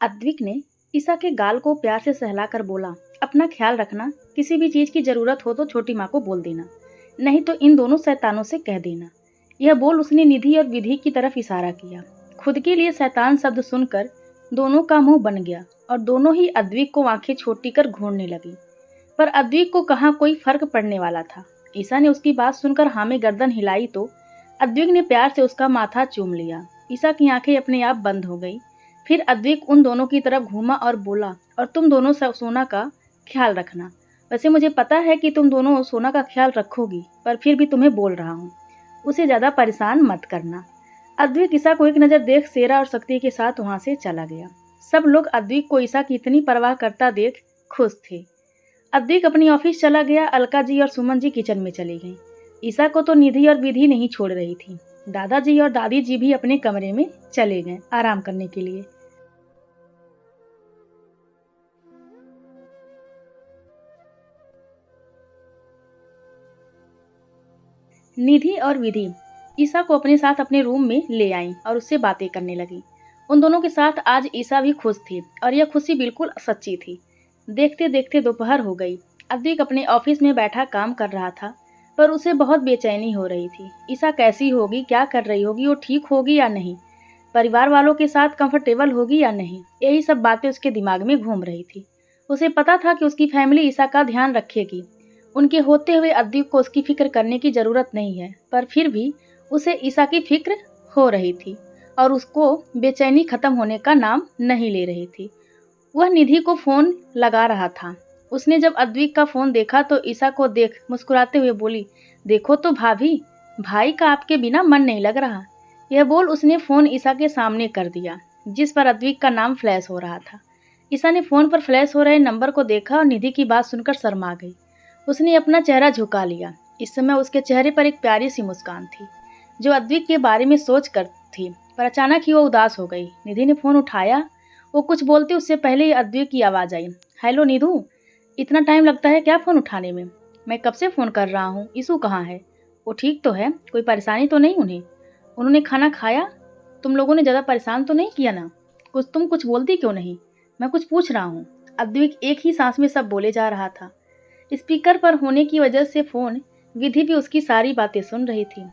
अद्विक ने ईसा के गाल को प्यार से सहलाकर बोला, अपना ख्याल रखना, किसी भी चीज की जरूरत हो तो छोटी माँ को बोल देना, नहीं तो इन दोनों शैतानों से कह देना। यह बोल उसने निधि और विधि की तरफ इशारा किया। खुद के लिए शैतान शब्द सुनकर दोनों का मुंह बन गया और दोनों ही अद्विक को आंखें छोटी कर घूरने लगी। पर अद्विक को कहाँ कोई फर्क पड़ने वाला था। ईसा ने उसकी बात सुनकर हाँ में गर्दन हिलाई तो अद्विक ने प्यार से उसका माथा चूम लिया। ईसा की आंखें अपने आप बंद हो गई। फिर अद्विक उन दोनों की तरफ घूमा और बोला, और तुम दोनों सोना का ख्याल रखना। वैसे मुझे पता है कि तुम दोनों सोना का ख्याल रखोगी, पर फिर भी तुम्हें बोल रहा हूँ, उसे ज्यादा परेशान मत करना। अद्विक ईसा को एक नज़र देख सेरा और शक्ति के साथ वहां से चला गया। सब लोग अद्विक को ईसा की इतनी परवाह करता देख खुश थे। अद्विक अपनी ऑफिस चला गया। अलका जी और सुमन जी किचन में चली गईं। ईसा को तो निधि और विधि नहीं छोड़ रही थी। दादाजी और दादी जी भी अपने कमरे में चले गए आराम करने के लिए। निधि और विधि ईसा को अपने साथ अपने रूम में ले आईं और उससे बातें करने लगी। उन दोनों के साथ आज ईसा भी खुश थी और यह खुशी बिल्कुल सच्ची थी। देखते देखते दोपहर हो गई। अद्विक अपने ऑफिस में बैठा काम कर रहा था, पर उसे बहुत बेचैनी हो रही थी। ईसा कैसी होगी, क्या कर रही होगी, वो ठीक होगी या नहीं, परिवार वालों के साथ कंफर्टेबल होगी या नहीं, यही सब बातें उसके दिमाग में घूम रही थी। उसे पता था कि उसकी फैमिली ईसा का ध्यान रखेगी। उनके होते हुए अद्विक को उसकी फिक्र करने की जरूरत नहीं है, पर फिर भी उसे ईसा की फिक्र हो रही थी और उसको बेचैनी खत्म होने का नाम नहीं ले रही थी। वह निधि को फोन लगा रहा था। उसने जब अद्विक का फोन देखा तो ईसा को देख मुस्कुराते हुए बोली, देखो तो भाभी, भाई का आपके बिना मन नहीं लग रहा। यह बोल उसने फोन ईसा के सामने कर दिया, जिस पर अद्विक का नाम फ्लैश हो रहा था। ईसा ने फोन पर फ्लैश हो रहे नंबर को देखा और निधि की बात सुनकर शर्मा गई। उसने अपना चेहरा झुका लिया। इस समय उसके चेहरे पर एक प्यारी सी मुस्कान थी, जो अद्विक के बारे में सोच कर थी, पर अचानक ही वो उदास हो गई। निधि ने फोन उठाया। वो कुछ बोलती उससे पहले ही अद्विक की आवाज़ आई, हेलो निधु, इतना टाइम लगता है क्या फ़ोन उठाने में? मैं कब से फ़ोन कर रहा हूँ। ईशू कहाँ है? वो ठीक तो है? कोई परेशानी तो नहीं उन्हें? उन्होंने खाना खाया? तुम लोगों ने ज़्यादा परेशान तो नहीं किया ना? तुम कुछ बोलती क्यों नहीं? मैं कुछ पूछ रहा हूँ। अद्विक एक ही सांस में सब बोले जा रहा था। स्पीकर पर होने की वजह से फ़ोन विधि भी उसकी सारी बातें सुन रही थी।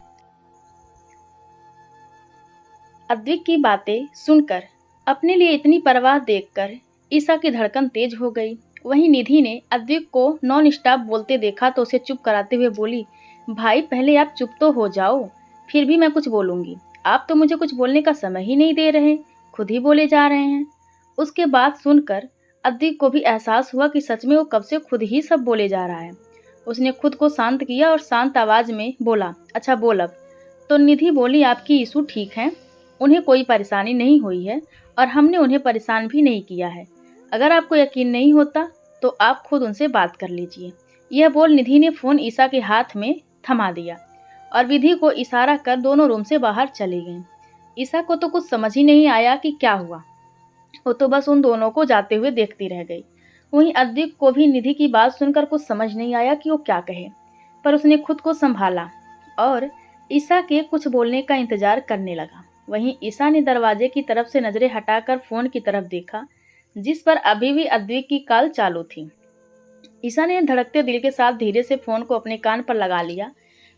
अद्विक की बातें सुनकर, अपने लिए इतनी परवाह देखकर ईसा की धड़कन तेज हो गई। वहीं निधि ने अद्विक को नॉन स्टॉप बोलते देखा तो उसे चुप कराते हुए बोली, भाई पहले आप चुप तो हो जाओ, फिर भी मैं कुछ बोलूंगी। आप तो मुझे कुछ बोलने का समय ही नहीं दे रहे, खुद ही बोले जा रहे हैं। उसके बात सुनकर अद्विक को भी एहसास हुआ कि सच में वो कब से खुद ही सब बोले जा रहा है। उसने खुद को शांत किया और शांत आवाज में बोला, अच्छा बोल अब। तो निधि बोली, आपकी ईशू ठीक है, उन्हें कोई परेशानी नहीं हुई है और हमने उन्हें परेशान भी नहीं किया है। अगर आपको यकीन नहीं होता तो आप खुद उनसे बात कर लीजिए। यह बोल निधि ने फ़ोन ईसा के हाथ में थमा दिया और विधि को इशारा कर दोनों रूम से बाहर चली गईं। ईसा को तो कुछ समझ ही नहीं आया कि क्या हुआ। वो तो बस उन दोनों को जाते हुए देखती रह गई। वहीं अद्विक को भी निधि की बात सुनकर कुछ समझ नहीं आया कि वो क्या कहे, पर उसने खुद को संभाला और ईसा के कुछ बोलने का इंतजार करने लगा। वहीं ईसा ने दरवाजे की तरफ से नजरें हटाकर फोन की तरफ देखा, जिस पर अभी भी अद्विक की कॉल चालू थी। ईसा ने धड़कते दिल के साथ धीरे से फोन को अपने कान पर लगा लिया,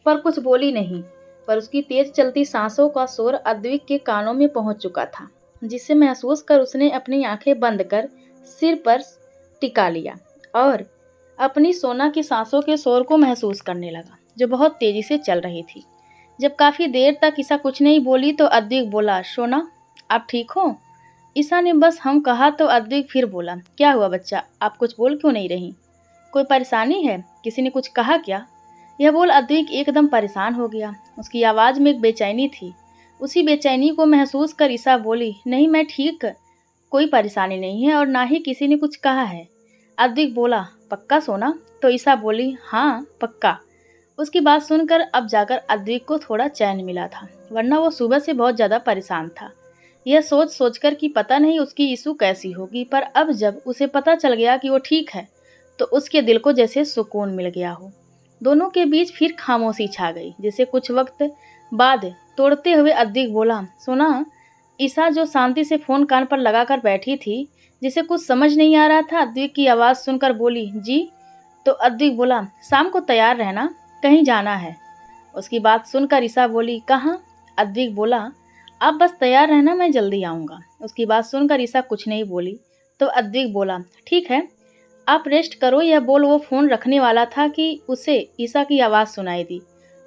पर कुछ बोली नहीं। पर उसकी तेज चलती सांसों का शोर अद्विक के कानों में पहुंच चुका था, जिसे महसूस कर उसने अपनी आंखें बंद कर सिर पर टिका लिया और अपनी सोना की सांसों के शोर को महसूस करने लगा, जो बहुत तेजी से चल रही थी। जब काफी देर तक ईसा कुछ नहीं बोली तो अद्विक बोला, सोना आप ठीक हो? ईसा ने बस हम कहा तो अद्विक फिर बोला, क्या हुआ बच्चा, आप कुछ बोल क्यों नहीं रही? कोई परेशानी है? किसी ने कुछ कहा क्या? यह बोल अद्विक एकदम परेशान हो गया। उसकी आवाज़ में एक बेचैनी थी। उसी बेचैनी को महसूस कर ईसा बोली, नहीं मैं ठीक, कोई परेशानी नहीं है और ना ही किसी ने कुछ कहा है। अद्विक बोला, पक्का सोना? तो ईसा बोली, हाँ पक्का। उसकी बात सुनकर अब जाकर अद्विक को थोड़ा चैन मिला था, वरना वो सुबह से बहुत ज़्यादा परेशान था। यह सोच सोचकर कि पता नहीं उसकी ईशू कैसी होगी, पर अब जब उसे पता चल गया कि वो ठीक है तो उसके दिल को जैसे सुकून मिल गया हो। दोनों के बीच फिर खामोशी छा गई। जिसे कुछ वक्त बाद तोड़ते हुए अद्विक बोला, सोना ईसा जो शांति से फ़ोन कान पर लगाकर बैठी थी, जिसे कुछ समझ नहीं आ रहा था, अद्विक की आवाज़ सुनकर बोली, जी? तो अद्विक बोला, शाम को तैयार रहना, कहीं जाना है। उसकी बात सुनकर ईसा बोली, कहाँ? अद्विक बोला, आप बस तैयार रहना, मैं जल्दी आऊँगा। उसकी बात सुनकर ईसा कुछ नहीं बोली। तो अद्विक बोला, ठीक है, आप रेस्ट करो। यह बोल वो फ़ोन रखने वाला था कि उसे ईसा की आवाज़ सुनाई दी,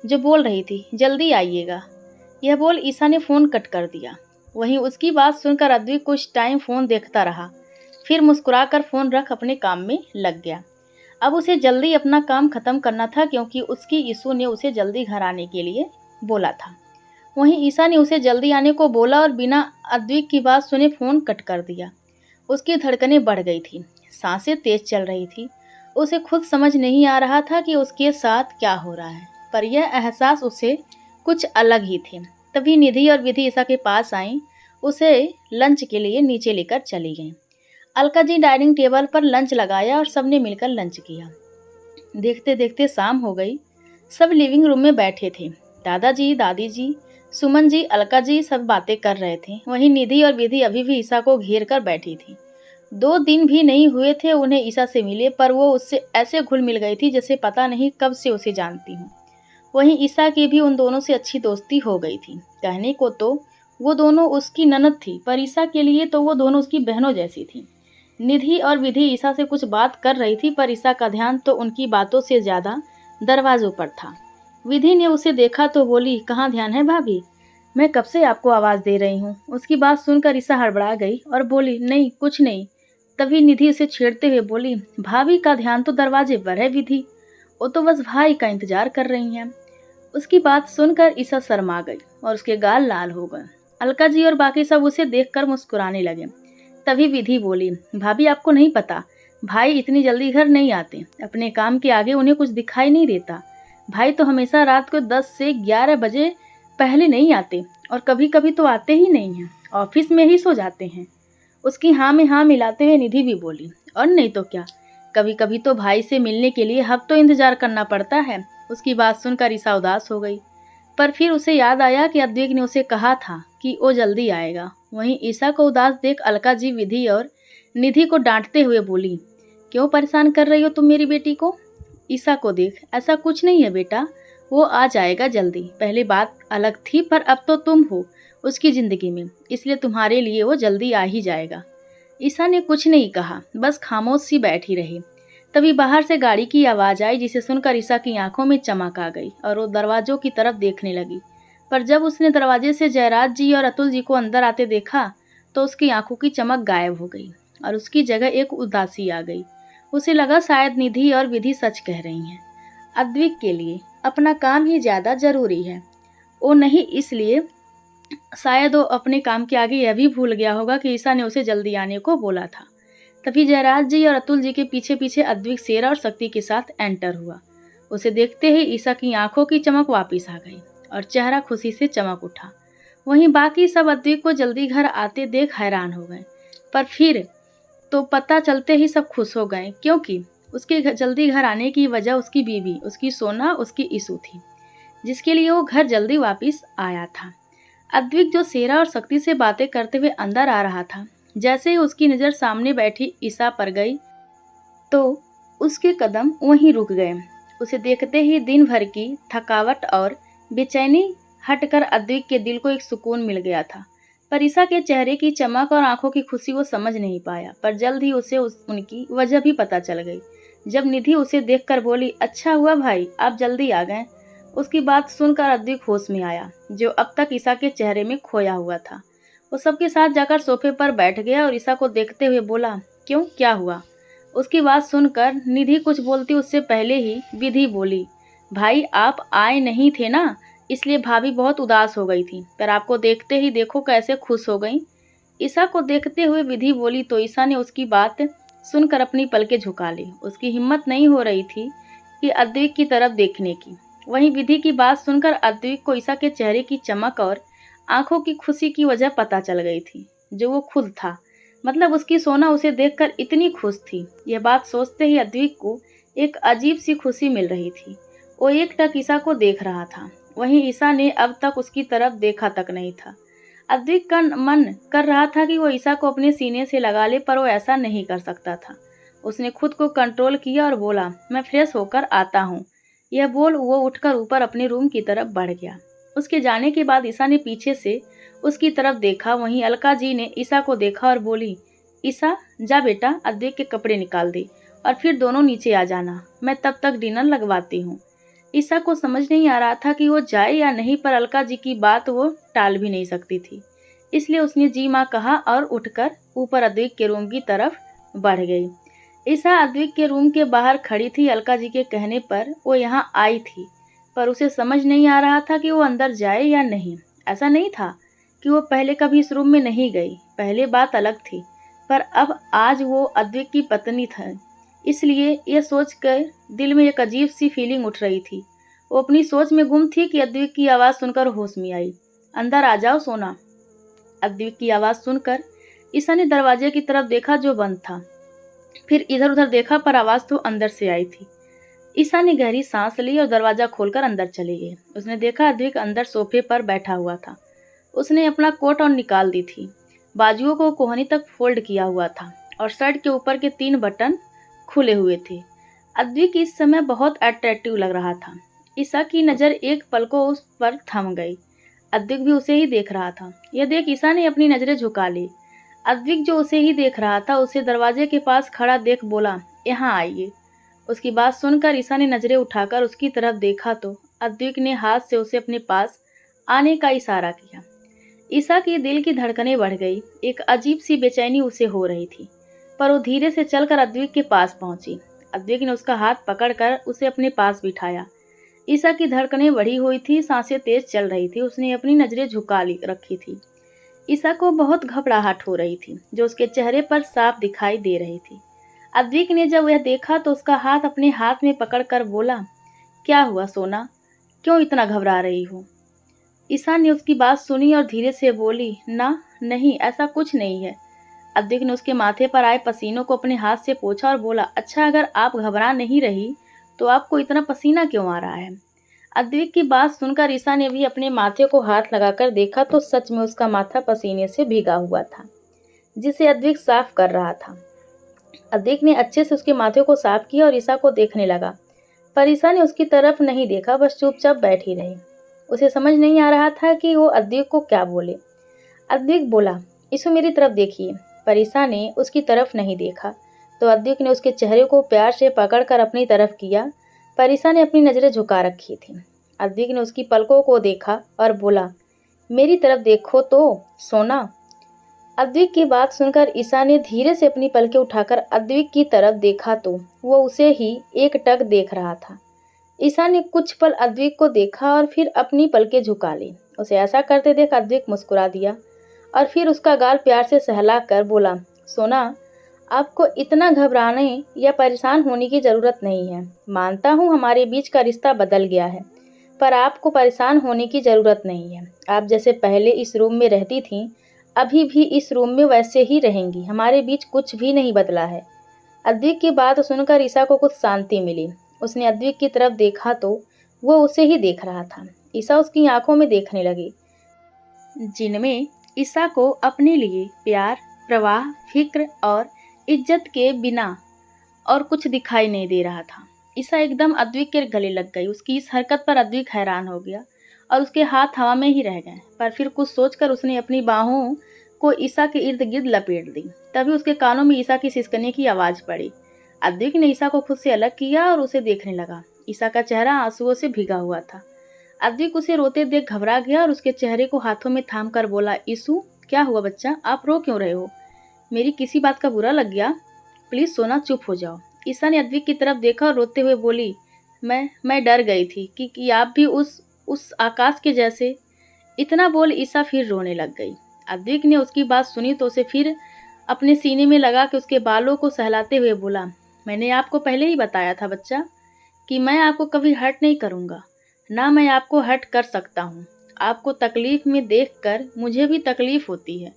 जो बोल रही थी, जल्दी आइएगा। यह बोल ईसा ने फ़ोन कट कर दिया। वहीं उसकी बात सुनकर अद्विक कुछ टाइम फ़ोन देखता रहा, फिर मुस्कुराकर फ़ोन रख अपने काम में लग गया। अब उसे जल्दी अपना काम खत्म करना था, क्योंकि उसकी यीशु ने उसे जल्दी घर आने के लिए बोला था। वहीं ईसा ने उसे जल्दी आने को बोला और बिना अद्विक की बात सुने फ़ोन कट कर दिया। उसकी धड़कनें बढ़ गई थी, सांसें तेज चल रही थी। उसे खुद समझ नहीं आ रहा था कि उसके साथ क्या हो रहा है, पर यह एहसास उसे कुछ अलग ही थे। तभी निधि और विधि ईसा के पास आईं, उसे लंच के लिए नीचे लेकर चली गईं। अलका जी डाइनिंग टेबल पर लंच लगाया और सबने मिलकर लंच किया। देखते देखते शाम हो गई। सब लिविंग रूम में बैठे थे। दादाजी, दादी जी, सुमन जी, अलका जी सब बातें कर रहे थे। वहीं निधि और विधि अभी भी ईसा को घेर कर बैठी थी। 2 दिन भी नहीं हुए थे उन्हें ईसा से मिले, पर वो उससे ऐसे घुल मिल गई थी जैसे पता नहीं कब से उसे जानती हूँ। वहीं ईसा की भी उन दोनों से अच्छी दोस्ती हो गई थी। कहने को तो वो दोनों उसकी ननद थी, पर ईसा के लिए तो वो दोनों उसकी बहनों जैसी थी। निधि और विधि ईसा से कुछ बात कर रही थी, पर ईसा का ध्यान तो उनकी बातों से ज्यादा दरवाजों पर था। विधि ने उसे देखा तो बोली, कहाँ ध्यान है भाभी? मैं कब से आपको आवाज दे रही हूँ। उसकी बात सुनकर ईसा हड़बड़ा गई और बोली, नहीं कुछ नहीं। तभी निधि उसे छेड़ते हुए बोली, भाभी का ध्यान तो दरवाजे पर है विधि, वो तो बस भाई का इंतजार कर रही हैं। उसकी बात सुनकर ईसा शर्मा गई और उसके गाल लाल हो गए। अलका जी और बाकी सब उसे देखकर मुस्कुराने लगे। तभी विधि बोली, भाभी आपको नहीं पता, भाई इतनी जल्दी घर नहीं आते, अपने काम के आगे उन्हें कुछ दिखाई नहीं देता। भाई तो हमेशा रात को 10 से 11 बजे पहले नहीं आते, और कभी कभी तो आते ही नहीं हैं, ऑफिस में ही सो जाते हैं। उसकी हाँ में हाँ मिलाते हुए निधि भी बोली, और नहीं तो क्या, कभी कभी तो भाई से मिलने के लिए हफ्तों इंतजार करना पड़ता है। उसकी बात सुनकर ईसा उदास हो गई, पर फिर उसे याद आया कि अद्वैत ने उसे कहा था कि वो जल्दी आएगा। वहीं ईसा को उदास देख अलका जी विधि और निधि को डांटते हुए बोली, क्यों परेशान कर रही हो तुम मेरी बेटी को? ईसा को देख, ऐसा कुछ नहीं है बेटा, वो आ जाएगा जल्दी। पहले बात अलग थी, पर अब तो तुम हो उसकी जिंदगी में, इसलिए तुम्हारे लिए वो जल्दी आ ही जाएगा। ईसा ने कुछ नहीं कहा, बस खामोश सी बैठी रही। तभी बाहर से गाड़ी की आवाज आई, जिसे सुनकर ईसा की आंखों में चमक आ गई और वो दरवाजों की तरफ देखने लगी। पर जब उसने दरवाजे से जयराज जी और अतुल जी को अंदर आते देखा, तो उसकी आंखों की चमक गायब हो गई और उसकी जगह एक उदासी आ गई। उसे लगा शायद निधि और विधि सच कह रही हैं। अद्विक के लिए अपना काम ही ज्यादा जरूरी है। वो नहीं, इसलिए शायद वो अपने काम के आगे यह भी भूल गया होगा कि ईसा ने उसे जल्दी आने को बोला था। तभी जयराज जी और अतुल जी के पीछे पीछे अद्विक शेरा और शक्ति के साथ एंटर हुआ। उसे देखते ही ईसा की आंखों की चमक वापस आ गई और चेहरा खुशी से चमक उठा। वहीं बाकी सब अद्विक को जल्दी घर आते देख हैरान हो गए, पर फिर तो पता चलते ही सब खुश हो गए, क्योंकि उसके जल्दी घर आने की वजह उसकी बीवी, उसकी सोना, उसकी ईसु थी, जिसके लिए वो घर जल्दी वापस आया था। अद्विक जो शेरा और शक्ति से बातें करते हुए अंदर आ रहा था, जैसे ही उसकी नज़र सामने बैठी ईसा पर गई, तो उसके कदम वहीं रुक गए। उसे देखते ही दिन भर की थकावट और बेचैनी हटकर अद्विक के दिल को एक सुकून मिल गया था। पर ईसा के चेहरे की चमक और आंखों की खुशी वो समझ नहीं पाया, पर जल्द ही उसे उनकी वजह भी पता चल गई। जब निधि उसे देखकर बोली, अच्छा हुआ भाई आप जल्दी आ गए। उसकी बात सुनकर अद्विक होश में आया, जो अब तक ईसा के चेहरे में खोया हुआ था। वो सबके साथ जाकर सोफे पर बैठ गया और ईसा को देखते हुए बोला, क्यों, क्या हुआ? उसकी बात सुनकर निधि कुछ बोलती उससे पहले ही विधि बोली, भाई आप आए नहीं थे ना, इसलिए भाभी बहुत उदास हो गई थी, पर आपको देखते ही देखो कैसे खुश हो गई। ईसा को देखते हुए विधि बोली तो ईसा ने उसकी बात सुनकर अपनी पलकें झुका ली। उसकी हिम्मत नहीं हो रही थी कि अद्विक की तरफ देखने की। वहीं विधि की बात सुनकर अद्विक को ईसा के चेहरे की चमक और आंखों की खुशी की वजह पता चल गई थी, जो वो खुद था। मतलब उसकी सोना उसे देखकर इतनी खुश थी। यह बात सोचते ही अद्विक को एक अजीब सी खुशी मिल रही थी। वो एकटक ईसा को देख रहा था, वहीं ईसा ने अब तक उसकी तरफ देखा तक नहीं था। अद्विक का मन कर रहा था कि वो ईसा को अपने सीने से लगा ले, पर वो ऐसा नहीं कर सकता था। उसने खुद को कंट्रोल किया और बोला, मैं फ्रेश होकर आता हूँ। यह बोल वो उठकर ऊपर अपने रूम की तरफ बढ़ गया। उसके जाने के बाद ईसा ने पीछे से उसकी तरफ देखा। वहीं अलका जी ने ईसा को देखा और बोली, ईसा जा बेटा, अद्विक के कपड़े निकाल दे और फिर दोनों नीचे आ जाना, मैं तब तक डिनर लगवाती हूँ। ईसा को समझ नहीं आ रहा था कि वो जाए या नहीं, पर अलका जी की बात वो टाल भी नहीं सकती थी। इसलिए उसने जी माँ कहा और उठकर ऊपर अद्विक के रूम की तरफ बढ़ गई। ईसा अद्विक के रूम के बाहर खड़ी थी। अलका जी के कहने पर वो यहाँ आई थी, पर उसे समझ नहीं आ रहा था कि वो अंदर जाए या नहीं। ऐसा नहीं था कि वो पहले कभी इस रूम में नहीं गई, पहले बात अलग थी, पर अब आज वो अद्विक की पत्नी था। इसलिए यह सोचकर दिल में एक अजीब सी फीलिंग उठ रही थी। वो अपनी सोच में गुम थी कि अद्विक की आवाज़ सुनकर होश में आई, अंदर आ जाओ सोना। अद्विक की आवाज़ सुनकर ईसा ने दरवाजे की तरफ देखा जो बंद था। फिर इधर उधर देखा, पर आवाज़ तो अंदर से आई थी। ईसा ने गहरी सांस ली और दरवाज़ा खोलकर अंदर चली गई। उसने देखा अद्विक अंदर सोफे पर बैठा हुआ था। उसने अपना कोट और निकाल दी थी। बाजुओं को कोहनी तक फोल्ड किया हुआ था और शर्ट के ऊपर के 3 बटन खुले हुए थे। अद्विक इस समय बहुत अट्रैक्टिव लग रहा था। ईसा की नज़र एक पल को उस पर थम गई। अद्विक भी उसे ही देख रहा था। यह देख ईसा ने अपनी नज़रें झुका ली। अद्विक जो उसे ही देख रहा था, उसे दरवाजे के पास खड़ा देख बोला, यहाँ आइए। उसकी बात सुनकर ईसा ने नज़रें उठाकर उसकी तरफ देखा तो अद्विक ने हाथ से उसे अपने पास आने का इशारा किया। ईसा की दिल की धड़कनें बढ़ गई। एक अजीब सी बेचैनी उसे हो रही थी, पर वो धीरे से चलकर अद्विक के पास पहुंची। अद्विक ने उसका हाथ पकड़कर उसे अपने पास बिठाया। ईसा की धड़कनें बढ़ी हुई थी, सांसें तेज चल रही थी। उसने अपनी नज़रें झुका रखी थी। ईसा को बहुत घबराहट हो रही थी, जो उसके चेहरे पर साफ दिखाई दे रही थी। अद्विक ने जब वह देखा तो उसका हाथ अपने हाथ में पकड़कर बोला, क्या हुआ सोना, क्यों इतना घबरा रही हो? ईसा ने उसकी बात सुनी और धीरे से बोली, ना नहीं, ऐसा कुछ नहीं है। अद्विक ने उसके माथे पर आए पसीनों को अपने हाथ से पोंछा और बोला, अच्छा अगर आप घबरा नहीं रही तो आपको इतना पसीना क्यों आ रहा है? अद्विक की बात सुनकर ईसा ने भी अपने माथे को हाथ लगाकर देखा तो सच में उसका माथा पसीने से भीगा हुआ था, जिसे अद्विक साफ कर रहा था। अद्विक ने अच्छे से उसके माथे को साफ किया और ईसा को देखने लगा, पर ईसा ने उसकी तरफ नहीं देखा, बस चुपचाप बैठी रही। उसे समझ नहीं आ रहा था कि वो अद्विक को क्या बोले। अद्विक बोला, ईसु मेरी तरफ देखिए, पर ईसा ने उसकी तरफ नहीं देखा। तो अद्विक ने उसके चेहरे को प्यार से पकड़कर अपनी तरफ किया, पर ईसा ने अपनी नज़रें झुका रखी थी। अद्विक ने उसकी पलकों को देखा और बोला, मेरी तरफ देखो तो सोना। अद्विक की बात सुनकर ईसा ने धीरे से अपनी पलकें उठाकर अद्विक की तरफ देखा तो वो उसे ही एकटक देख रहा था। ईसा ने कुछ पल अद्विक को देखा और फिर अपनी पलकें झुका ली। उसे ऐसा करते देख अद्विक मुस्कुरा दिया और फिर उसका गाल प्यार से सहला कर बोला, सोना, आपको इतना घबराने या परेशान होने की ज़रूरत नहीं है। मानता हूँ हमारे बीच का रिश्ता बदल गया है, पर आपको परेशान होने की ज़रूरत नहीं है। आप जैसे पहले इस रूम में रहती थीं, अभी भी इस रूम में वैसे ही रहेंगी। हमारे बीच कुछ भी नहीं बदला है। अद्विक की बात सुनकर ईसा को कुछ शांति मिली। उसने अद्विक की तरफ देखा तो वो उसे ही देख रहा था। ईसा उसकी आंखों में देखने लगी, जिनमें ईसा को अपने लिए प्यार, प्रवाह, फिक्र और इज्जत के बिना और कुछ दिखाई नहीं दे रहा था। ईसा एकदम अद्विक के गले लग गई। उसकी इस हरकत पर अद्विक हैरान हो गया और उसके हाथ हवा में ही रह गए। पर फिर कुछ सोचकर उसने अपनी बाहों को ईसा के इर्द गिर्द लपेट दी। तभी उसके कानों में ईसा की सिसकने की आवाज़ पड़ी। अद्विक ने ईसा को खुद से अलग किया और उसे देखने लगा। ईसा का चेहरा आंसुओं से भीगा हुआ था। अद्विक उसे रोते देख घबरा गया और उसके चेहरे को हाथों में थाम कर बोला, ईसु, क्या हुआ बच्चा, आप रो क्यों रहे हो? मेरी किसी बात का बुरा लग गया? प्लीज़ सोना, चुप हो जाओ। ईसा ने अद्विक की तरफ देखा और रोते हुए बोली, मैं डर गई थी कि आप भी उस आकाश के जैसे। इतना बोल ईसा फिर रोने लग गई। अद्विक ने उसकी बात सुनी तो उसे फिर अपने सीने में लगा कि उसके बालों को सहलाते हुए बोला, मैंने आपको पहले ही बताया था बच्चा कि मैं आपको कभी हर्ट नहीं करूँगा, ना मैं आपको हर्ट कर सकता हूँ। आपको तकलीफ़ में देखकर मुझे भी तकलीफ़ होती है,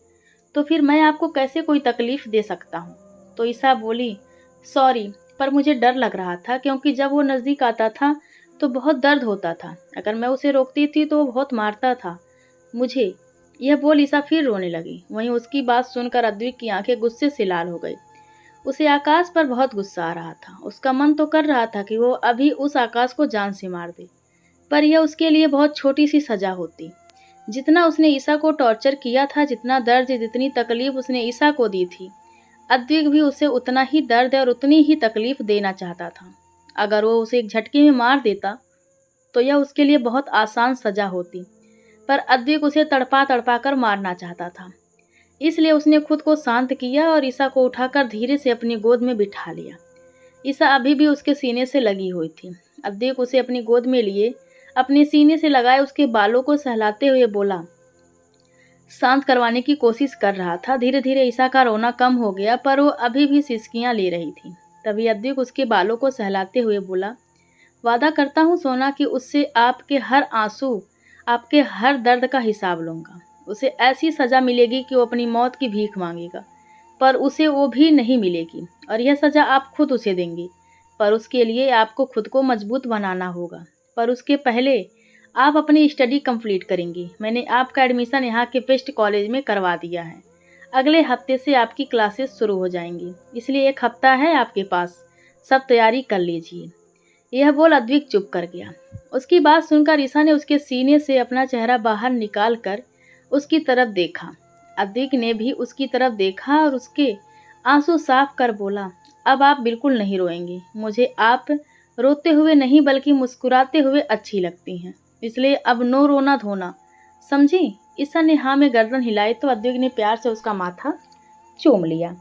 तो फिर मैं आपको कैसे कोई तकलीफ़ दे सकता हूँ? तो ईसा बोली, सॉरी, पर मुझे डर लग रहा था, क्योंकि जब वो नज़दीक आता था तो बहुत दर्द होता था। अगर मैं उसे रोकती थी तो वो बहुत मारता था मुझे, यह बोल ईसा फिर रोने लगी। वहीं उसकी बात सुनकर अद्विक की आंखें गुस्से से लाल हो गई। उसे आकाश पर बहुत गुस्सा आ रहा था। उसका मन तो कर रहा था कि वो अभी उस आकाश को जान से मार दे, पर यह उसके लिए बहुत छोटी सी सजा होती। जितना उसने ईसा को टॉर्चर किया था, जितना दर्द, जितनी तकलीफ उसने ईसा को दी थी, अद्विक भी उसे उतना ही दर्द और उतनी ही तकलीफ देना चाहता था। अगर वो उसे एक झटके में मार देता तो यह उसके लिए बहुत आसान सजा होती, पर अद्विक उसे तड़पा तड़पा कर मारना चाहता था। इसलिए उसने खुद को शांत किया और ईसा को उठाकर धीरे से अपनी गोद में बिठा लिया। ईसा अभी भी उसके सीने से लगी हुई थी। अद्विक उसे अपनी गोद में लिए अपने सीने से लगाए उसके बालों को सहलाते हुए बोला, शांत करवाने की कोशिश कर रहा था। धीरे धीरे ईसा का रोना कम हो गया, पर वो अभी भी सिसकियां ले रही थी। तभी अद्विक उसके बालों को सहलाते हुए बोला, वादा करता हूँ सोना कि उससे आपके हर आंसू, आपके हर दर्द का हिसाब लूंगा। उसे ऐसी सजा मिलेगी कि वो अपनी मौत की भीख मांगेगा, पर उसे वो भी नहीं मिलेगी, और यह सजा आप खुद उसे देंगी। पर उसके लिए आपको खुद को मजबूत बनाना होगा। पर उसके पहले आप अपनी स्टडी कंप्लीट करेंगी। मैंने आपका एडमिशन यहाँ के बेस्ट कॉलेज में करवा दिया है। अगले हफ्ते से आपकी क्लासेस शुरू हो जाएंगी, इसलिए 1 हफ्ता है आपके पास, सब तैयारी कर लीजिए। यह बोल अद्विक चुप कर गया। उसकी बात सुनकर ईसा ने उसके सीने से अपना चेहरा बाहर निकाल कर उसकी तरफ देखा। अद्विक ने भी उसकी तरफ देखा और उसके आंसू साफ कर बोला, अब आप बिल्कुल नहीं रोएंगे। मुझे आप रोते हुए नहीं बल्कि मुस्कुराते हुए अच्छी लगती हैं, इसलिए अब नो रोना धोना, समझी? ईसा ने हाँ में गर्दन हिलाई तो अद्विक ने प्यार से उसका माथा चूम लिया।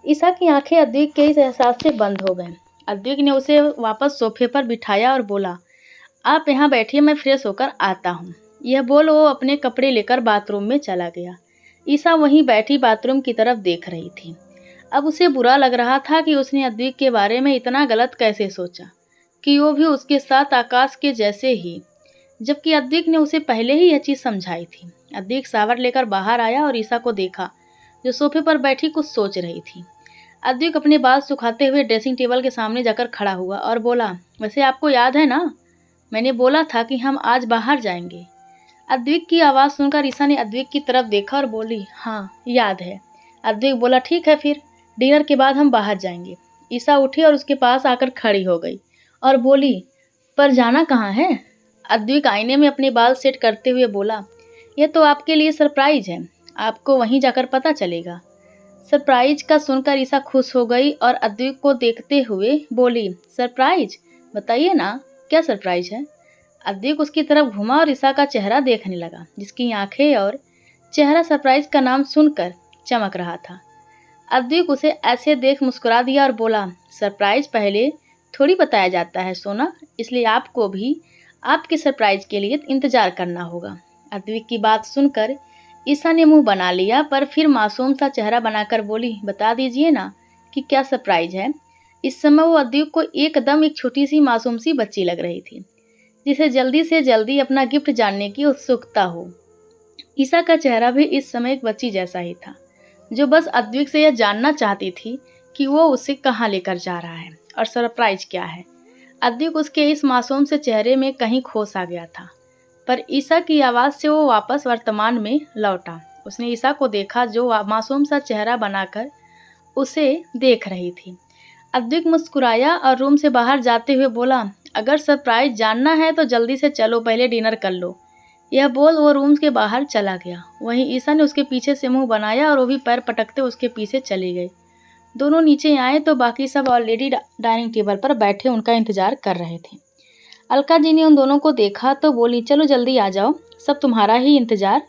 ईसा की आंखें अद्विक के इस एहसास से बंद हो गईं। अद्विक ने उसे वापस सोफे पर बिठाया और बोला, आप यहाँ बैठिए, मैं फ्रेश होकर आता हूँ। यह बोल वो अपने कपड़े लेकर बाथरूम में चला गया। ईसा वहीं बैठी बाथरूम की तरफ देख रही थी। अब उसे बुरा लग रहा था कि उसने अद्विक के बारे में इतना गलत कैसे सोचा, कि वो भी उसके साथ आकाश के जैसे ही, जबकि अद्विक ने उसे पहले ही यह चीज़ समझाई थी। अद्विक शावर लेकर बाहर आया और ईसा को देखा, जो सोफे पर बैठी कुछ सोच रही थी। अद्विक अपने बाल सुखाते हुए ड्रेसिंग टेबल के सामने जाकर खड़ा हुआ और बोला, वैसे आपको याद है ना, मैंने बोला था कि हम आज बाहर जाएंगे। अद्विक की आवाज़ सुनकर ईसा ने अद्विक की तरफ देखा और बोली, हाँ याद है। अद्विक बोला, ठीक है फिर डिनर के बाद हम बाहर जाएंगे। ईसा उठी और उसके पास आकर खड़ी हो गई और बोली, पर जाना कहाँ है? अद्विक आईने में अपने बाल सेट करते हुए बोला, यह तो आपके लिए सरप्राइज है, आपको वहीं जाकर पता चलेगा। सरप्राइज का सुनकर ईसा खुश हो गई और अद्विक को देखते हुए बोली, सरप्राइज? बताइए ना, क्या सरप्राइज है? अद्विक उसकी तरफ घुमा और ईसा का चेहरा देखने लगा, जिसकी आंखें और चेहरा सरप्राइज का नाम सुनकर चमक रहा था। अद्विक उसे ऐसे देख मुस्कुरा दिया और बोला, सरप्राइज पहले थोड़ी बताया जाता है सोना, इसलिए आपको भी आपके सरप्राइज के लिए इंतजार करना होगा। अद्विक की बात सुनकर ईसा ने मुंह बना लिया, पर फिर मासूम सा चेहरा बनाकर बोली, बता दीजिए ना कि क्या सरप्राइज है। इस समय वो अद्विक को एकदम एक छोटी सी मासूम सी बच्ची लग रही थी, जिसे जल्दी से जल्दी अपना गिफ्ट जानने की उत्सुकता हो। ईसा का चेहरा भी इस समय एक बच्ची जैसा ही था, जो बस अद्विक से यह जानना चाहती थी कि वो उसे कहाँ लेकर जा रहा है और सरप्राइज क्या है। अद्विक उसके इस मासूम से चेहरे में कहीं खोस आ गया था, पर ईसा की आवाज़ से वो वापस वर्तमान में लौटा। उसने ईसा को देखा, जो मासूम सा चेहरा बनाकर उसे देख रही थी। अद्विक मुस्कुराया और रूम से बाहर जाते हुए बोला, अगर सरप्राइज जानना है तो जल्दी से चलो, पहले डिनर कर लो। यह बोल वो रूम के बाहर चला गया। वहीं ईसा ने उसके पीछे से मुंह बनाया और वो भी पैर पटकते उसके पीछे चली गई। दोनों नीचे आए तो बाकी सब ऑलरेडी डाइनिंग टेबल पर बैठे उनका इंतजार कर रहे थे। अलका जी ने उन दोनों को देखा तो बोली, चलो जल्दी आ जाओ, सब तुम्हारा ही इंतजार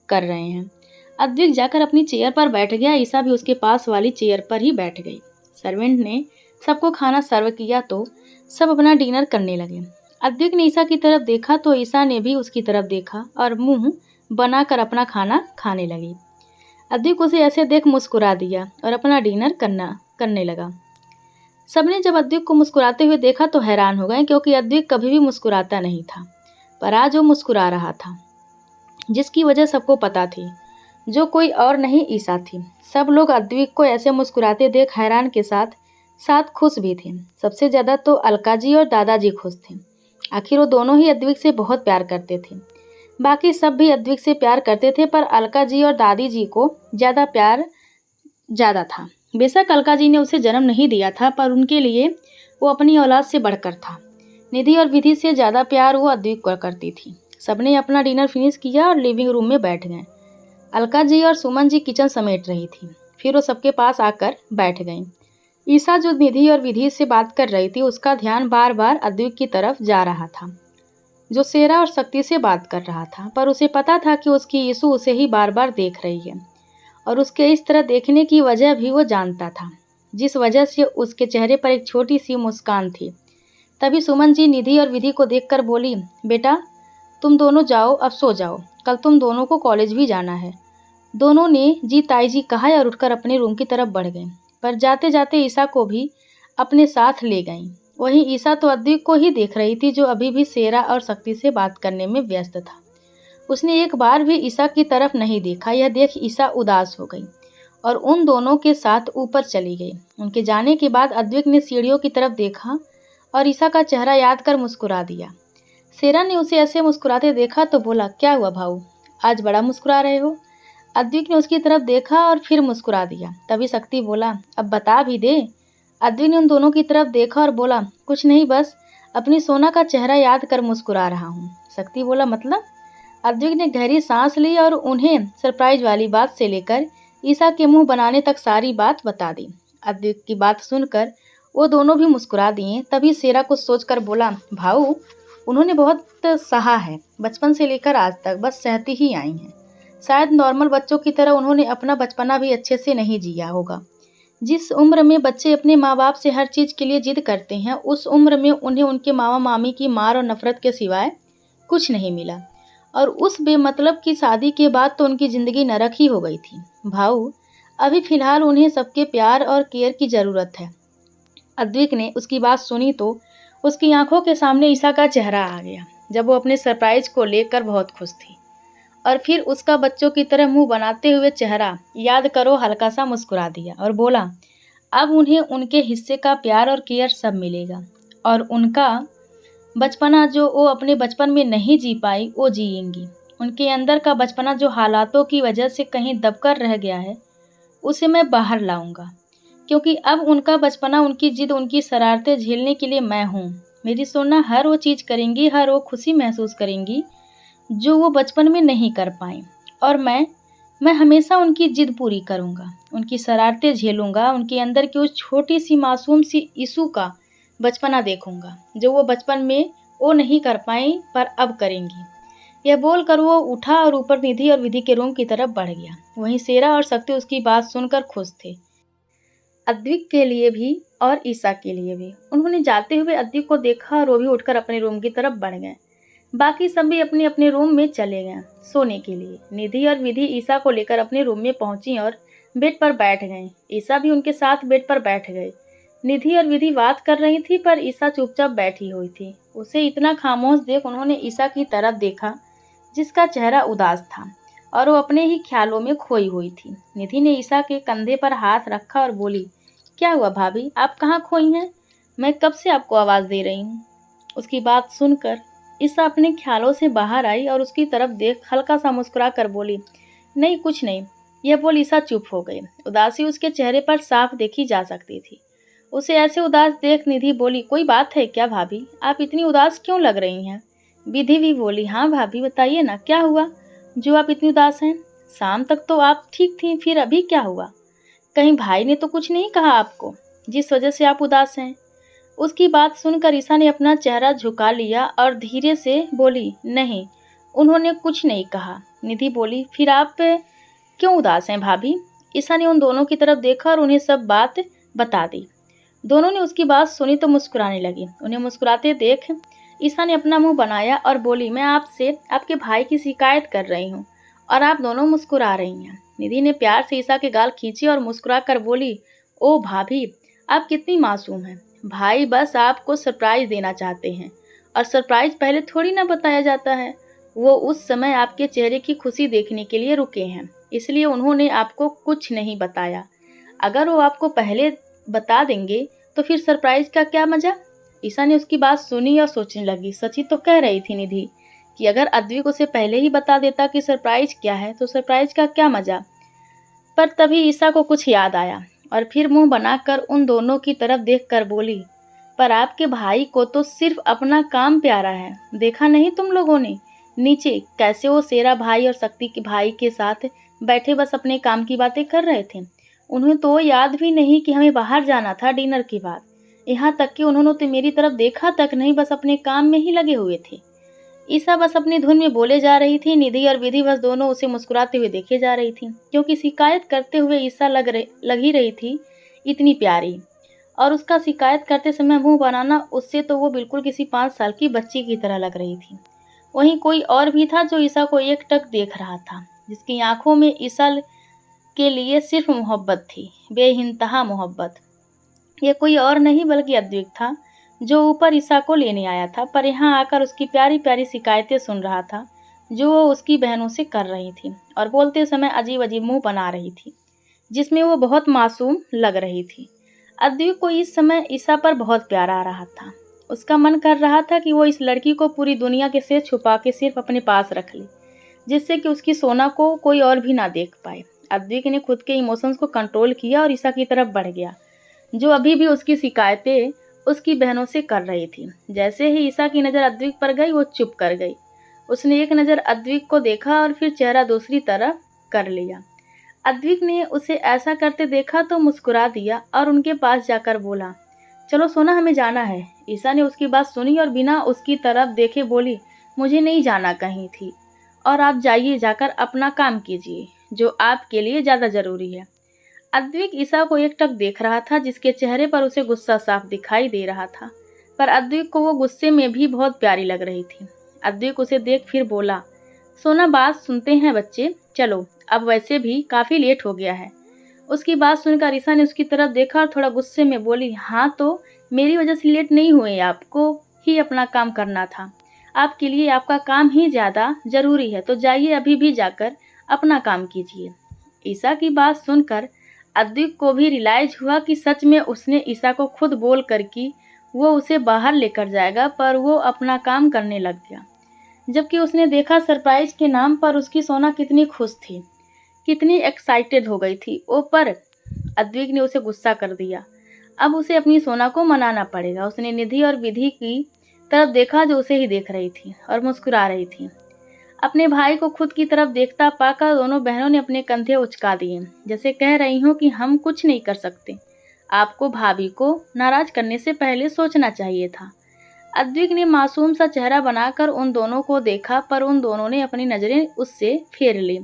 कर रहे हैं। अद्विक जाकर अपनी चेयर पर बैठ गया। ईसा भी उसके पास वाली चेयर पर ही बैठ गई। सर्वेंट ने सबको खाना सर्व किया तो सब अपना डिनर करने लगे। अद्विक ने ईसा की तरफ देखा तो ईसा ने भी उसकी तरफ देखा और मुंह बनाकर अपना खाना खाने लगी। अद्विक उसे ऐसे देख मुस्कुरा दिया और अपना डिनर करने लगा। सबने जब अद्विक को मुस्कुराते हुए देखा तो हैरान हो गए, क्योंकि अद्विक कभी भी मुस्कुराता नहीं था, पर आज वो मुस्कुरा रहा था, जिसकी वजह सबको पता थी, जो कोई और नहीं ईसा थी। सब लोग अद्विक को ऐसे मुस्कुराते देख हैरान के साथ साथ खुश भी थे। सबसे ज़्यादा तो अलका जी और दादाजी खुश थे। आखिर वो दोनों ही अद्विक से बहुत प्यार करते थे। बाकी सब भी अद्विक से प्यार करते थे, पर अलका जी और दादी जी को ज़्यादा प्यार ज़्यादा था। बेशक अलका जी ने उसे जन्म नहीं दिया था, पर उनके लिए वो अपनी औलाद से बढ़कर था। निधि और विधि से ज़्यादा प्यार वो अद्विक को करती थी। सबने अपना डिनर फिनिश किया और लिविंग रूम में बैठ गए। अलका जी और सुमन जी किचन समेट रही थी। फिर वो सबके पास आकर बैठ गईं। ईसा जो निधि और विधि से बात कर रही थी, उसका ध्यान बार बार अद्विक की तरफ जा रहा था, जो सेरा और शक्ति से बात कर रहा था। पर उसे पता था कि उसकी यीशु उसे ही बार बार देख रही है, और उसके इस तरह देखने की वजह भी वो जानता था, जिस वजह से उसके चेहरे पर एक छोटी सी मुस्कान थी। तभी सुमन जी निधि और विधि को देखकर बोली, बेटा तुम दोनों जाओ, अब सो जाओ, कल तुम दोनों को कॉलेज भी जाना है। दोनों ने जी ताई जी कहा और उठकर अपने रूम की तरफ बढ़ गईं, पर जाते जाते ईसा को भी अपने साथ ले गईं। वहीं ईसा तो अद्विक को ही देख रही थी, जो अभी भी सेरा और शक्ति से बात करने में व्यस्त था। उसने एक बार भी ईसा की तरफ नहीं देखा। यह देख ईसा उदास हो गई और उन दोनों के साथ ऊपर चली गई। उनके जाने के बाद अद्विक ने सीढ़ियों की तरफ देखा और ईसा का चेहरा याद कर मुस्कुरा दिया। सेरा ने उसे ऐसे मुस्कुराते देखा तो बोला, क्या हुआ भाऊ, आज बड़ा मुस्कुरा रहे हो? अद्विक ने उसकी तरफ देखा और फिर मुस्कुरा दिया। तभी शक्ति बोला, अब बता भी दे। अद्विक ने उन दोनों की तरफ देखा और बोला, कुछ नहीं, बस अपनी सोना का चेहरा याद कर मुस्कुरा रहा हूँ। शक्ति बोला, मतलब? अद्विक ने गहरी सांस ली और उन्हें सरप्राइज वाली बात से लेकर ईसा के मुंह बनाने तक सारी बात बता दी। अद्विक की बात सुनकर वो दोनों भी मुस्कुरा दिए। तभी सेरा कुछ सोचकर बोला, भाऊ उन्होंने बहुत सहा है, बचपन से लेकर आज तक बस सहती ही आई हैं। शायद नॉर्मल बच्चों की तरह उन्होंने अपना बचपना भी अच्छे से नहीं जिया होगा। जिस उम्र में बच्चे अपने माँ बाप से हर चीज़ के लिए जिद करते हैं, उस उम्र में उन्हें उनके मामा मामी की मार और नफरत के सिवाय कुछ नहीं मिला, और उस बेमतलब की शादी के बाद तो उनकी ज़िंदगी नरक ही हो गई थी। भाऊ अभी फ़िलहाल उन्हें सबके प्यार और केयर की ज़रूरत है। अद्विक ने उसकी बात सुनी तो उसकी आंखों के सामने ईसा का चेहरा आ गया, जब वो अपने सरप्राइज को लेकर बहुत खुश थी। और फिर उसका बच्चों की तरह मुंह बनाते हुए चेहरा याद करो हल्का सा मुस्कुरा दिया और बोला, अब उन्हें उनके हिस्से का प्यार और केयर सब मिलेगा, और उनका बचपना जो वो अपने बचपन में नहीं जी पाई वो जिएंगी। उनके अंदर का बचपना जो हालातों की वजह से कहीं दबकर रह गया है, उसे मैं बाहर लाऊंगा, क्योंकि अब उनका बचपना, उनकी जिद, उनकी शरारतें झेलने के लिए मैं हूँ। मेरी सोना हर वो चीज़ करेंगी, हर वो खुशी महसूस करेंगी जो वो बचपन में नहीं कर पाई, और मैं हमेशा उनकी जिद पूरी करूँगा, उनकी शरारतें झेलूँगा, उनके अंदर की उस छोटी सी मासूम सी यीशु का बचपना देखूँगा, जो वो बचपन में वो नहीं कर पाई पर अब करेंगी। यह बोलकर वो उठा और ऊपर निधि और विधि के रूम की तरफ बढ़ गया। वहीं सेरा और शक्ति उसकी बात सुनकर खुश थे, अद्विक के लिए भी और ईसा के लिए भी। उन्होंने जाते हुए अद्विक को देखा और वो भी उठकर अपने रूम की तरफ बढ़ गए। बाकी सब भी अपने अपने रूम में चले गए सोने के लिए। निधि और विधि ईसा को लेकर अपने रूम में पहुंची और बेड पर बैठ गए। ईसा भी उनके साथ बेड पर बैठ गए। निधि और विधि बात कर रही थी, पर ईसा चुपचाप बैठी हुई थी। उसे इतना खामोश देख उन्होंने ईसा की तरफ देखा, जिसका चेहरा उदास था और वो अपने ही ख्यालों में खोई हुई थी। निधि ने ईसा के कंधे पर हाथ रखा और बोली, क्या हुआ भाभी, आप कहाँ खोई हैं? मैं कब से आपको आवाज़ दे रही हूँ। उसकी बात सुनकर ईसा अपने ख्यालों से बाहर आई और उसकी तरफ देख हल्का सा मुस्कुरा कर बोली, नहीं कुछ नहीं। यह बोल ईसा चुप हो गई। उदासी उसके चेहरे पर साफ देखी जा सकती थी। उसे ऐसे उदास देख निधि बोली, कोई बात है क्या भाभी, आप इतनी उदास क्यों लग रही हैं? विधि भी बोली, हाँ भाभी बताइए ना, क्या हुआ जो आप इतनी उदास हैं? शाम तक तो आप ठीक थी, फिर अभी क्या हुआ? कहीं भाई ने तो कुछ नहीं कहा आपको, जिस वजह से आप उदास हैं? उसकी बात सुनकर ईसा ने अपना चेहरा झुका लिया और धीरे से बोली, नहीं उन्होंने कुछ नहीं कहा। निधि बोली, फिर आप क्यों उदास हैं भाभी? ईसा ने उन दोनों की तरफ देखा और उन्हें सब बात बता दी। दोनों ने उसकी बात सुनी तो मुस्कुराने लगी। उन्हें मुस्कुराते देख ईसा ने अपना मुंह बनाया और बोली, मैं आपसे आपके भाई की शिकायत कर रही हूँ और आप दोनों मुस्कुरा रही हैं। निधि ने प्यार से ईसा के गाल खींचे और मुस्कुरा कर बोली, ओ भाभी आप कितनी मासूम हैं। भाई बस आपको सरप्राइज देना चाहते हैं, और सरप्राइज पहले थोड़ी ना बताया जाता है। वो उस समय आपके चेहरे की खुशी देखने के लिए रुके हैं, इसलिए उन्होंने आपको कुछ नहीं बताया। अगर वो आपको पहले बता देंगे तो फिर सरप्राइज का क्या मजा? ईसा ने उसकी बात सुनी और सोचने लगी, सच ही तो कह रही थी निधि कि अगर अद्विक उसे पहले ही बता देता कि सरप्राइज क्या है तो सरप्राइज का क्या मजा। पर तभी ईसा को कुछ याद आया और फिर मुंह बनाकर उन दोनों की तरफ देखकर बोली, पर आपके भाई को तो सिर्फ अपना काम प्यारा है, देखा नहीं तुम लोगों ने नीचे कैसे वो शेरा भाई और शक्ति के भाई के साथ बैठे बस अपने काम की बातें कर रहे थे। उन्हें तो याद भी नहीं कि हमें बाहर जाना था डिनर के बाद। यहाँ तक कि उन्होंने तो मेरी तरफ देखा तक नहीं, बस अपने काम में ही लगे हुए थे। ईसा बस अपनी धुन में बोले जा रही थी। निधि और विधि बस दोनों उसे मुस्कुराते हुए देखे जा रही थी, क्योंकि शिकायत करते हुए ईसा लग ही रही थी इतनी प्यारी, और उसका शिकायत करते समय मुंह बनाना, उससे तो वो बिल्कुल किसी 5 साल की बच्ची की तरह लग रही थी। वहीं कोई और भी था जो ईसा को एकटक देख रहा था, जिसकी आंखों में ईसा के लिए सिर्फ मोहब्बत थी, बेइंतहा मोहब्बत। ये कोई और नहीं बल्कि अद्विक था, जो ऊपर ईसा को लेने आया था, पर यहाँ आकर उसकी प्यारी प्यारी शिकायतें सुन रहा था जो वो उसकी बहनों से कर रही थी, और बोलते समय अजीब अजीब मुंह बना रही थी जिसमें वो बहुत मासूम लग रही थी। अद्विक को इस समय ईसा पर बहुत प्यार आ रहा था। उसका मन कर रहा था कि वो इस लड़की को पूरी दुनिया के से छुपा के सिर्फ अपने पास रख ले, जिससे कि उसकी सोना को कोई और भी ना देख पाए। अद्विक ने खुद के इमोशंस को कंट्रोल किया और ईसा की तरफ बढ़ गया, जो अभी भी उसकी शिकायतें उसकी बहनों से कर रही थी। जैसे ही ईसा की नज़र अद्विक पर गई, वो चुप कर गई। उसने एक नज़र अद्विक को देखा और फिर चेहरा दूसरी तरफ कर लिया। अद्विक ने उसे ऐसा करते देखा तो मुस्कुरा दिया और उनके पास जाकर बोला, चलो सोना, हमें जाना है। ईसा ने उसकी बात सुनी और बिना उसकी तरफ देखे बोली, मुझे नहीं जाना कहीं थी, और आप जाइए, जाकर अपना काम कीजिए जो आपके लिए ज़्यादा ज़रूरी है। अद्विक ईसा को एकटक देख रहा था, जिसके चेहरे पर उसे गुस्सा साफ दिखाई दे रहा था, पर अद्विक को वो गुस्से में भी बहुत प्यारी लग रही थी। अद्विक उसे देख फिर बोला, सोना, बात सुनते हैं बच्चे, चलो, अब वैसे भी काफ़ी लेट हो गया है। उसकी बात सुनकर ईसा ने उसकी तरफ देखा और थोड़ा गुस्से में बोली, हाँ तो मेरी वजह से लेट नहीं हुए, आपको ही अपना काम करना था। आपके लिए आपका काम ही ज़्यादा ज़रूरी है, तो जाइए, अभी भी जाकर अपना काम कीजिए। ईसा की बात सुनकर अद्विक को भी रियलाइज हुआ कि सच में उसने ईसा को खुद बोल कर कि वो उसे बाहर लेकर जाएगा, पर वो अपना काम करने लग गया। जबकि उसने देखा सरप्राइज के नाम पर उसकी सोना कितनी खुश थी, कितनी एक्साइटेड हो गई थी। वो पर अद्विक ने उसे गुस्सा कर दिया। अब उसे अपनी सोना को मनाना पड़ेगा। उसने निधि और विधि की तरफ देखा, जो उसे ही देख रही थी और मुस्कुरा रही थी। अपने भाई को खुद की तरफ देखता पाकर दोनों बहनों ने अपने कंधे उचका दिए, जैसे कह रही हूँ कि हम कुछ नहीं कर सकते। आपको भाभी को नाराज करने से पहले सोचना चाहिए था। अद्विक ने मासूम सा चेहरा बनाकर उन दोनों को देखा, पर उन दोनों ने अपनी नजरें उससे फेर ली।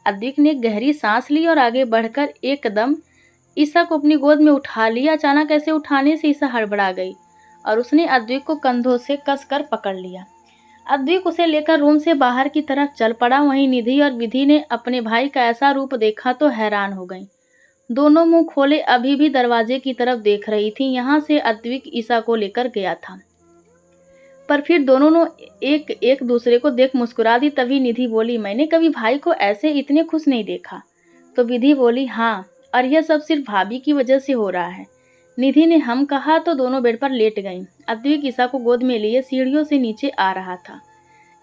अद्विक ने गहरी सांस ली और आगे बढ़कर एकदम ईसा को अपनी गोद में उठा लिया। अचानक ऐसे उठाने से ईसा हड़बड़ा गई और उसने अद्विक को कंधों से कसकर पकड़ लिया। अद्विक उसे लेकर रूम से बाहर की तरफ चल पड़ा। वहीं निधि और विधि ने अपने भाई का ऐसा रूप देखा तो हैरान हो गईं। दोनों मुंह खोले अभी भी दरवाजे की तरफ देख रही थीं। यहाँ से अद्विक ईसा को लेकर गया था, पर फिर दोनों ने एक एक दूसरे को देख मुस्कुरा दी। तभी निधि बोली, मैंने कभी भाई को ऐसे इतने खुश नहीं देखा। तो विधि बोली, हाँ, और यह सब सिर्फ भाभी की वजह से हो रहा है। निधि ने हम कहा तो दोनों बेड पर लेट गईं। अद्विक ईसा को गोद में लिए सीढ़ियों से नीचे आ रहा था।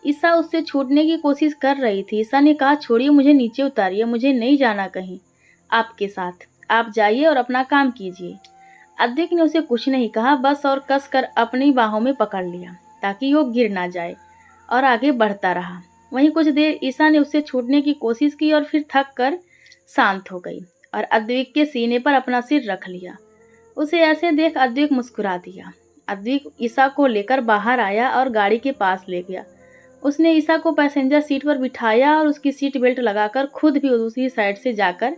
ईसा उससे छूटने की कोशिश कर रही थी। ईसा ने कहा, छोड़िए, मुझे नीचे उतारिए, मुझे नहीं जाना कहीं आपके साथ, आप जाइए और अपना काम कीजिए। अद्विक ने उसे कुछ नहीं कहा, बस और कस कर अपनी बाहों में पकड़ लिया ताकि वो गिर ना जाए, और आगे बढ़ता रहा। वहीं कुछ देर ईसा ने उससे छूटने की कोशिश की और फिर थक कर शांत हो गई और अद्विक के सीने पर अपना सिर रख लिया। उसे ऐसे देख अद्विक मुस्कुरा दिया। अद्विक ईसा को लेकर बाहर आया और गाड़ी के पास ले गया। उसने ईसा को पैसेंजर सीट पर बिठाया और उसकी सीट बेल्ट लगाकर खुद भी दूसरी साइड से जाकर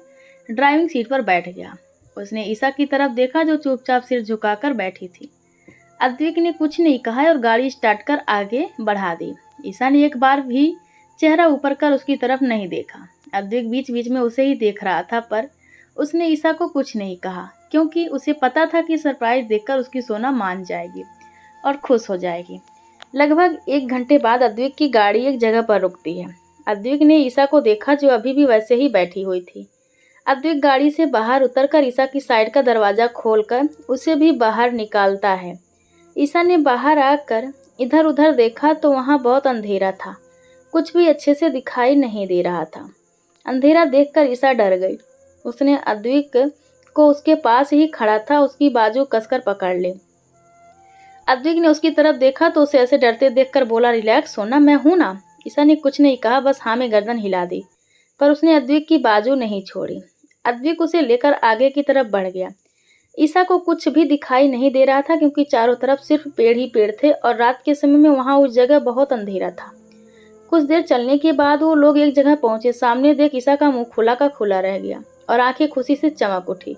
ड्राइविंग सीट पर बैठ गया। उसने ईसा की तरफ देखा, जो चुपचाप सिर झुकाकर बैठी थी। अद्विक ने कुछ नहीं कहा और गाड़ी स्टार्ट कर आगे बढ़ा दी। ईसा ने एक बार भी चेहरा ऊपर कर उसकी तरफ नहीं देखा। अद्विक बीच बीच में उसे ही देख रहा था, पर उसने ईसा को कुछ नहीं कहा, क्योंकि उसे पता था कि सरप्राइज देखकर उसकी सोना मान जाएगी और खुश हो जाएगी। लगभग 1 घंटे बाद अद्विक की गाड़ी एक जगह पर रुकती है। अद्विक ने ईसा को देखा, जो अभी भी वैसे ही बैठी हुई थी। अद्विक गाड़ी से बाहर उतरकर ईसा की साइड का दरवाज़ा खोलकर उसे भी बाहर निकालता है। ईसा ने बाहर आकर इधर उधर देखा तो वहाँ बहुत अंधेरा था, कुछ भी अच्छे से दिखाई नहीं दे रहा था। अंधेरा देखकर ईसा डर गई। उसने अद्विक को उसके पास ही खड़ा था उसकी बाजू कसकर पकड़ ली। अद्विक ने उसकी तरफ देखा तो उसे ऐसे डरते देखकर बोला, रिलैक्स हो ना, मैं हूं ना। ईसा ने कुछ नहीं कहा, बस हाँ में गर्दन हिला दी, पर उसने अद्विक की बाजू नहीं छोड़ी। अद्विक उसे लेकर आगे की तरफ बढ़ गया। ईसा को कुछ भी दिखाई नहीं दे रहा था क्योंकि चारों तरफ सिर्फ पेड़ ही पेड़ थे और रात के समय में वहां उस जगह बहुत अंधेरा था। कुछ देर चलने के बाद वो लोग एक जगह पहुंचे। सामने देख ईसा का मुंह खुला का खुला रह गया और आंखें खुशी से चमक उठी।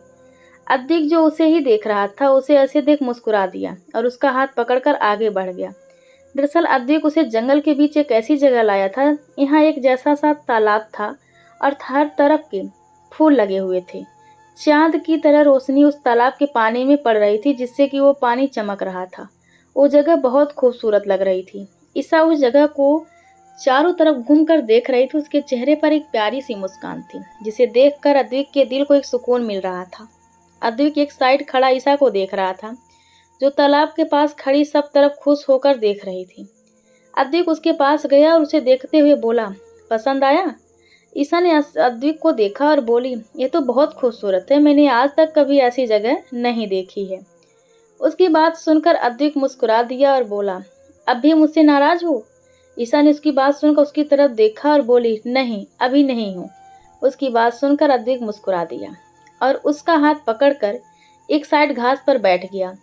अद्विक जो उसे ही देख रहा था उसे ऐसे देख मुस्कुरा दिया और उसका हाथ पकड़कर आगे बढ़ गया। दरअसल अद्विक उसे जंगल के बीच एक ऐसी जगह लाया था, यहाँ एक जैसा सा तालाब था और हर तरफ के फूल लगे हुए थे। चांद की तरह रोशनी उस तालाब के पानी में पड़ रही थी जिससे कि वो पानी चमक रहा था। वो जगह बहुत खूबसूरत लग रही थी। ईसा उस जगह को चारों तरफ घूमकर देख रही थी। उसके चेहरे पर एक प्यारी सी मुस्कान थी जिसे देखकर अद्विक के दिल को एक सुकून मिल रहा था। अद्विक एक साइड खड़ा ईसा को देख रहा था जो तालाब के पास खड़ी सब तरफ खुश होकर देख रही थी। अद्विक उसके पास गया और उसे देखते हुए बोला, पसंद आया? ईसा ने अद्विक को देखा और बोली, ये तो बहुत खूबसूरत है, मैंने आज तक कभी ऐसी जगह नहीं देखी है। उसकी बात सुनकर अद्विक मुस्कुरा दिया और बोला, अब भी मुझसे नाराज हो? ईसा ने उसकी बात सुनकर उसकी तरफ देखा और बोली, नहीं, अभी नहीं हूँ। उसकी बात सुनकर अद्विक मुस्कुरा दिया और उसका हाथ पकड़कर एक साइड घास पर बैठ गया।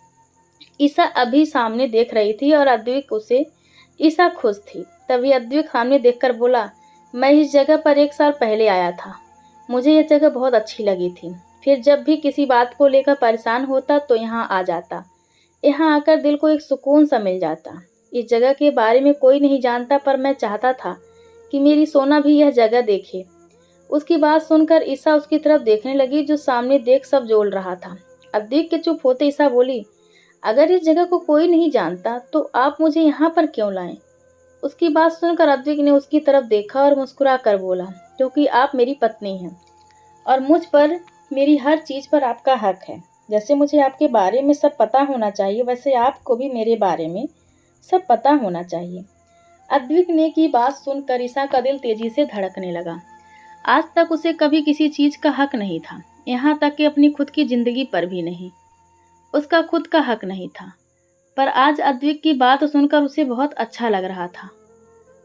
ईसा अभी सामने देख रही थी और अद्विक उसे ईसा खुश थी। तभी अद्विक सामने देखकर बोला, मैं इस जगह पर 1 साल पहले आया था। मुझे यह जगह बहुत अच्छी लगी थी। फिर जब भी किसी बात को लेकर परेशान होता तो यहाँ आ जाता। यहाँ आकर दिल को एक सुकून सा मिल जाता। इस जगह के बारे में कोई नहीं जानता पर मैं चाहता था कि मेरी सोना भी यह जगह देखे। उसकी बात सुनकर ईसा उसकी तरफ देखने लगी जो सामने देख सब जोल रहा था। अद्विक के चुप होते ईसा बोली, अगर इस जगह को कोई नहीं जानता तो आप मुझे यहाँ पर क्यों लाएं? उसकी बात सुनकर अद्विक ने उसकी तरफ देखा और मुस्कुरा कर बोला, क्योंकि आप मेरी पत्नी हैं और मुझ पर मेरी हर चीज़ पर आपका हक है। जैसे मुझे आपके बारे में सब पता होना चाहिए वैसे आपको भी मेरे बारे में सब पता होना चाहिए। अद्विक ने की बात सुनकर ईसा का दिल तेजी से धड़कने लगा। आज तक उसे कभी किसी चीज़ का हक नहीं था, यहाँ तक कि अपनी खुद की जिंदगी पर भी नहीं। उसका खुद का हक नहीं था, पर आज अद्विक की बात सुनकर उसे बहुत अच्छा लग रहा था।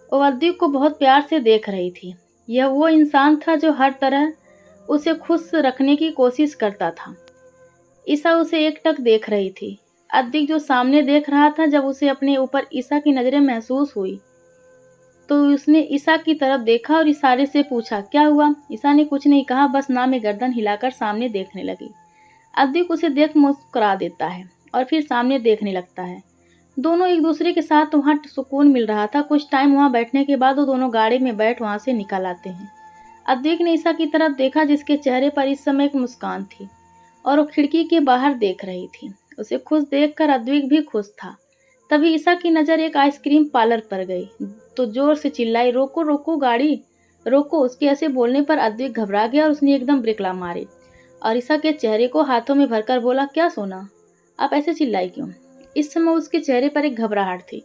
वो अद्विक को बहुत प्यार से देख रही थी। यह वो इंसान था जो हर तरह उसे खुश रखने की कोशिश करता था। ईसा उसे एकटक देख रही थी। अद्विक जो सामने देख रहा था, जब उसे अपने ऊपर ईसा की नज़रें महसूस हुई तो उसने ईसा की तरफ देखा और इशारे से पूछा, क्या हुआ? ईसा ने कुछ नहीं कहा, बस ना में गर्दन हिलाकर सामने देखने लगी। अद्विक उसे देख मुस्कुरा देता है और फिर सामने देखने लगता है। दोनों एक दूसरे के साथ वहाँ सुकून मिल रहा था। कुछ टाइम वहाँ बैठने के बाद वो दोनों गाड़ी में बैठ वहाँ से निकल आते हैं। अद्विक ने ईसा की तरफ देखा जिसके चेहरे पर इस समय एक मुस्कान थी और वो खिड़की के बाहर देख रही थी। उसे खुश देखकर अद्विक भी खुश था। तभी ईसा की नज़र एक आइसक्रीम पार्लर पर गई तो जोर से चिल्लाई, रोको रोको गाड़ी, रोको। उसके ऐसे बोलने पर अद्विक घबरा गया और उसने एकदम ब्रेक ला मारी और ईसा के चेहरे को हाथों में भरकर बोला, क्या सोना, आप ऐसे चिल्लाई क्यों? इस समय उसके चेहरे पर एक घबराहट थी।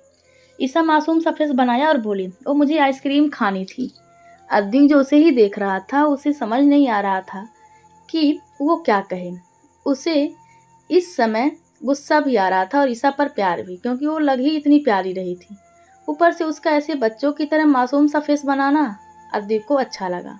ईसा मासूम सा फेस बनाया और बोली, वो मुझे आइसक्रीम खानी थी। अद्विक जो उसे ही देख रहा था, उसे समझ नहीं आ रहा था कि वो क्या कहे। उसे इस समय गुस्सा भी आ रहा था और ईसा पर प्यार भी, क्योंकि वो लग ही इतनी प्यारी रही थी। ऊपर से उसका ऐसे बच्चों की तरह मासूम सा फेस बनाना अद्विक को अच्छा लगा।